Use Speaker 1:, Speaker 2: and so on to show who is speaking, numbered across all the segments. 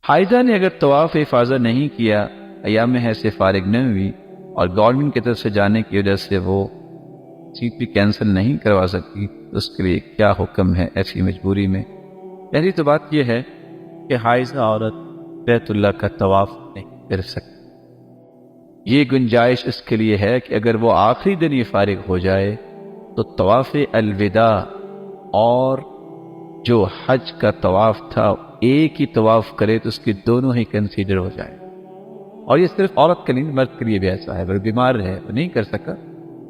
Speaker 1: حائضہ نے اگر طواف افاضہ نہیں کیا، ایام حیض سے فارغ نہ ہوئی اور گورنمنٹ کی طرف سے جانے کی وجہ سے وہ سیٹ بھی کینسل نہیں کروا سکتی، تو اس کے لیے کیا حکم ہے ایسی مجبوری میں؟ پہلی تو بات یہ ہے کہ حائضہ عورت بیت اللہ کا طواف نہیں کر سکتی۔ یہ گنجائش اس کے لیے ہے کہ اگر وہ آخری دن ہی فارغ ہو جائے تو طواف الوداع اور جو حج کا طواف تھا ایک ہی طواف کرے تو اس کی دونوں ہی کنسیڈر ہو جائے۔ اور یہ صرف عورت کے لیے، مرد کے لیے بھی ایسا ہے۔ اگر بیمار ہے، وہ نہیں کر سکا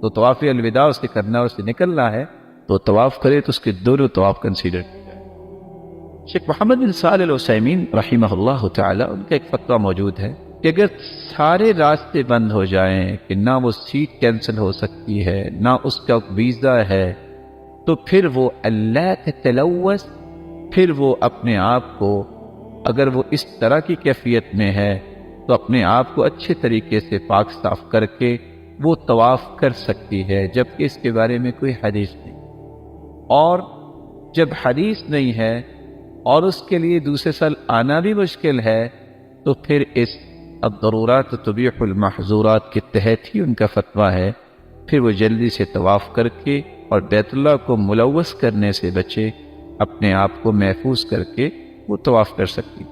Speaker 1: تو طواف الوداع اس سے کرنا اور اس سے نکلنا ہے تو طواف کرے تو اس کے دونوں طواف کنسیڈر کیے جائے۔ شیخ محمد بن صالح العثیمین رحمہ اللہ تعالی، ان کا ایک فتویٰ موجود ہے کہ اگر سارے راستے بند ہو جائیں کہ نہ وہ سیٹ کینسل ہو سکتی ہے نہ اس کا ویزا ہے، تو پھر وہ اللہ تتلوث، پھر وہ اپنے آپ کو، اگر وہ اس طرح کی کیفیت میں ہے تو اپنے آپ کو اچھے طریقے سے پاک صاف کر کے وہ طواف کر سکتی ہے، جبکہ اس کے بارے میں کوئی حدیث نہیں۔ اور جب حدیث نہیں ہے اور اس کے لیے دوسرے سال آنا بھی مشکل ہے تو پھر اس الضرورات تبیح المحظورات کے تحت ہی ان کا فتویٰ ہے، پھر وہ جلدی سے طواف کر کے اور بیت اللہ کو ملوث کرنے سے بچے، اپنے آپ کو محفوظ کر کے وہ طواف کر سکتی۔